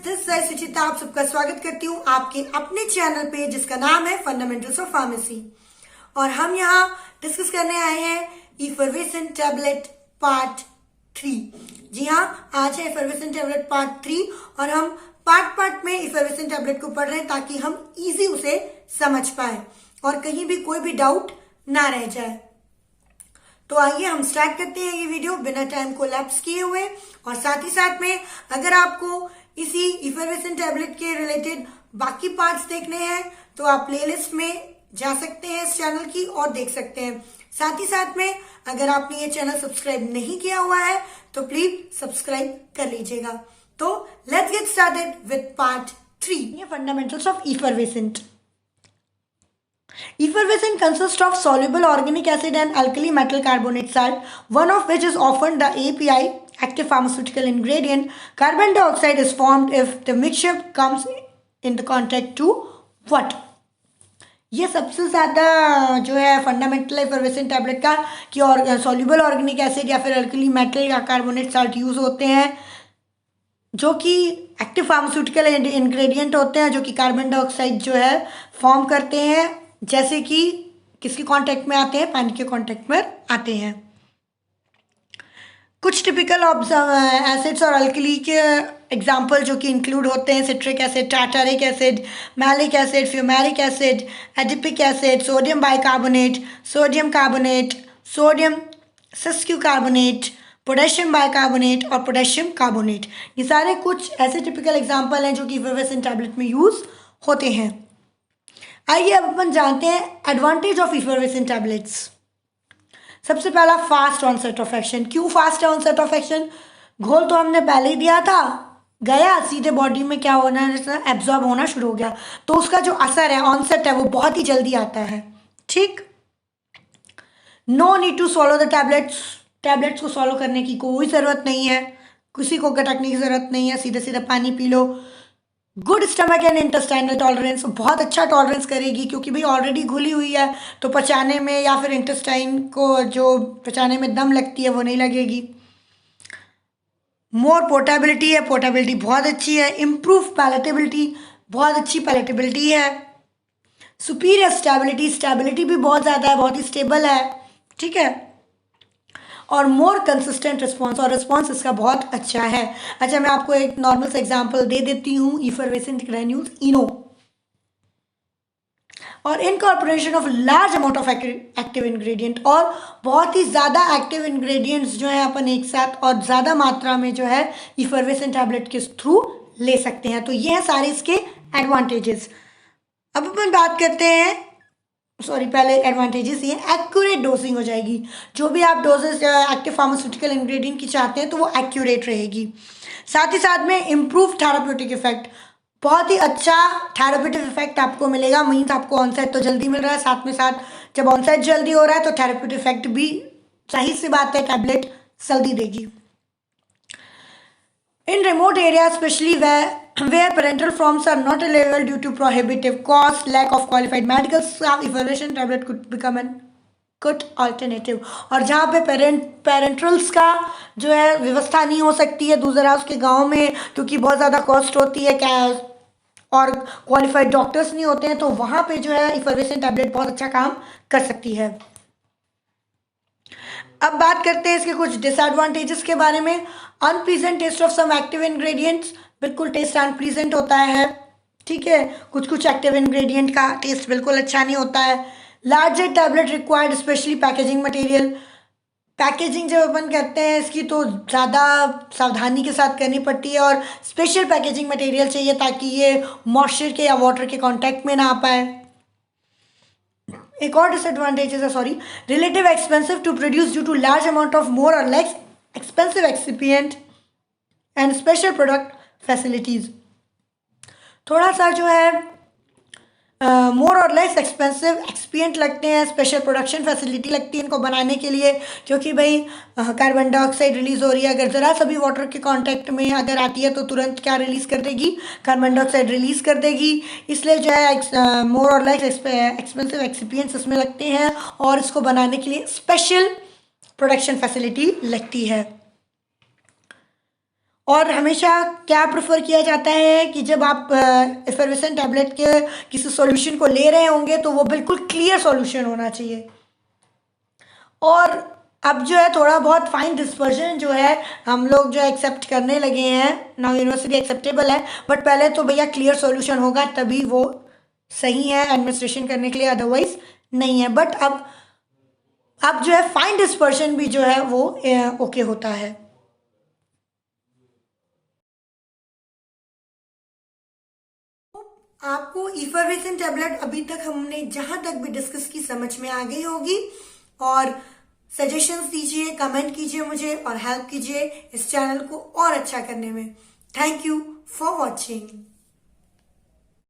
This है सुचिता, आप सबका स्वागत करती हूँ आपके अपने चैनल पे जिसका नाम है फंडामेंटल्स ऑफ फार्मेसी। और हम यहाँ डिस्कस करने आए हैं इफरवेसेंट टैबलेट पार्ट 3। जी हाँ, आज है इफरवेसेंट टैबलेट पार्ट 3 और हम पार्ट में इफरवेसेंट टैबलेट को पढ़ रहे हैं ताकि हम इजी उसे समझ पाए और कहीं भी कोई भी डाउट ना रह जाए। तो आइए हम स्टार्ट करते हैं ये वीडियो बिना टाइम को लैप्स किए हुए। और साथ ही साथ में अगर आपको इसी इफरवेसेंट टैबलेट के रिलेटेड बाकी पार्ट्स देखने हैं तो आप प्लेलिस्ट में जा सकते हैं इस चैनल की और देख सकते हैं। साथ ही साथ में अगर आपने ये चैनल सब्सक्राइब नहीं किया हुआ है तो प्लीज सब्सक्राइब कर लीजिएगा। तो let's get started with part 3, fundamentals of effervescent. Effervescent consists of soluble organic acid and alkali metal carbonate salt, one of which is often the API, active pharmaceutical ingredient. Carbon dioxide is formed if the mixture comes in the contact to what? ये सबसे ज़्यादा जो है fundamental effervescent tablet का कि और soluble organic acid या फिर अल्कली मेटल या कार्बोनेट साल्ट यूज़ होते हैं जो कि एक्टिव फार्मास्यूटिकल इंग्रेडिएंट होते हैं जो कि कार्बन डाइऑक्साइड जो है फॉर्म करते हैं, जैसे कि किसके कांटेक्ट में आते हैं, पानी के कांटेक्ट में आते हैं। कुछ टिपिकल एसिड्स और अल्कली के एग्जांपल जो कि इंक्लूड होते हैं citric acid, tartaric acid, malic acid, fumaric acid, adipic acid, sodium bicarbonate, sodium carbonate, sodium sesquicarbonate, potassium bicarbonate और पोटेशियम कार्बोनेट। ये सारे कुछ ऐसे टिपिकल एग्जांपल हैं जो कि इफरवेसेंट टैबलेट में यूज़ होते हैं। आइए अब अपन जानते हैं एडवांटेज ऑफ इफरवेसेंट टैबलेट्स। सबसे पहला फास्ट ऑनसेट ऑफ एक्शन। क्यों फास्ट ऑनसेट ऑफ एक्शन? घोल तो हमने पहले ही दिया था, गया सीधे बॉडी में क्या होना है, एब्जॉर्ब होना शुरू हो गया, तो उसका जो असर है, ऑनसेट है, वो बहुत ही जल्दी आता है। ठीक, no need to swallow the tablets को सॉलो करने की कोई ज़रूरत नहीं है, किसी को गटकने की ज़रूरत नहीं है, सीधे सीधे पानी P low. Good stomach and intestinal tolerance, बहुत अच्छा टॉलरेंस करेगी क्योंकि भाई ऑलरेडी घुली हुई है तो पचाने में या फिर इंटेस्टाइन को जो पचाने में दम लगती है वो नहीं लगेगी। मोर पोर्टेबिलिटी है, पोर्टेबिलिटी बहुत अच्छी है। इम्प्रूव पैलेटेबिलिटी, बहुत अच्छी पैलेटेबिलिटी है। सुपीरियर स्टेबिलिटी, स्टेबिलिटी भी बहुत ज़्यादा है, बहुत ही स्टेबल है। ठीक है। और मोर कंसिस्टेंट रिस्पॉन्स, और रिस्पॉन्स इसका बहुत अच्छा है। अच्छा, मैं आपको एक नॉर्मल सा एग्जांपल दे देती हूँ, इफरवेसेंट ग्रेन्यूल्स इनो और incorporation of large amount of active ingredient, और बहुत ही ज़्यादा एक्टिव इंग्रेडिएंट्स जो है अपन एक साथ और ज़्यादा मात्रा में जो है इफरवेसेंट टैबलेट के थ्रू ले सकते हैं। तो ये हैं सारे इसके एडवांटेजेस। अब अपन बात करते हैं, पहले एडवांटेजेस ये एक्यूरेट डोजिंग हो जाएगी। जो भी आप डोजेस एक्टिव फार्मास्यूटिकल इंग्रेडिएंट की चाहते हैं तो वो एक्यूरेट रहेगी। साथ ही साथ में इम्प्रूव थेराप्यूटिक इफेक्ट, बहुत ही अच्छा थेराप्यूटिक इफेक्ट आपको मिलेगा। मीन्स आपको ऑनसेट तो जल्दी मिल रहा है, साथ में साथ जब ऑनसेट जल्दी हो रहा है तो थेराप्यूटिक इफेक्ट भी, सही सी बात है, टैबलेट जल्दी देगी। In remote areas, especially where parental forms are not available due to prohibitive cost, lack of qualified medical staff, effervescent tablet could become a good alternative। और जहाँ पे पेरेंट्रल्स का जो है व्यवस्था नहीं हो सकती है दूर दराज के गाँव में क्योंकि बहुत ज़्यादा कॉस्ट होती है क्या और क्वालिफाइड डॉक्टर्स नहीं होते हैं, तो वहाँ पे जो है इफरवेसेंट टैबलेट बहुत अच्छा काम कर सकती है। अब बात करते हैं इसके कुछ डिसएडवांटेजेस के बारे में। Unpleasant taste of some active ingredients, बिल्कुल टेस्ट अनप्लीजेंट होता है। ठीक है, कुछ एक्टिव इंग्रेडिएंट का टेस्ट बिल्कुल अच्छा नहीं होता है। Larger tablet required specially packaging material, packaging जब अपन करते हैं इसकी तो ज़्यादा सावधानी के साथ करनी पड़ती है और स्पेशल पैकेजिंग मटेरियल चाहिए ताकि ये मॉइस्चर के या वाटर के कॉन्टैक्ट में ना आ पाए। एक और डिसएडवांटेजेस है, relative expensive to produce due to large amount of more or less expensive excipient and special product facilities. थोड़ा सा जो है मोर और लेस एक्सपेंसिव एक्सपिएंट लगते हैं, स्पेशल प्रोडक्शन फैसिलिटी लगती है इनको बनाने के लिए क्योंकि भाई कार्बन डाइऑक्साइड रिलीज हो रही है, अगर ज़रा सा भी वाटर के कांटेक्ट में अगर आती है तो तुरंत क्या रिलीज़ कर देगी, कार्बन डाइऑक्साइड रिलीज़ कर देगी। इसलिए जो है मोर और लेस एक्सपेंसिव एक्सिपिएंट्स इसमें लगते हैं और इसको बनाने के लिए स्पेशल प्रोडक्शन फैसिलिटी लगती है। और हमेशा क्या प्रेफर किया जाता है कि जब आप एफर्वेसेंट टैबलेट के किसी सॉल्यूशन को ले रहे होंगे तो वो बिल्कुल क्लियर सॉल्यूशन होना चाहिए। और अब जो है थोड़ा बहुत फाइन डिस्पर्जन जो है हम लोग जो है एक्सेप्ट करने लगे हैं, नाउ यूनिवर्सिटी एक्सेप्टेबल है, बट पहले तो भैया क्लियर सॉल्यूशन होगा तभी वो सही है एडमिनिस्ट्रेशन करने के लिए, अदरवाइज नहीं है। बट अब जो है फाइन डिस्पर्शन भी जो है वो ओके होता है। आपको इफरवेसेंट टैबलेट अभी तक हमने जहां तक भी डिस्कस की समझ में आ गई होगी, और सजेशंस दीजिए, कमेंट कीजिए मुझे और हेल्प कीजिए इस चैनल को और अच्छा करने में। Thank you for watching.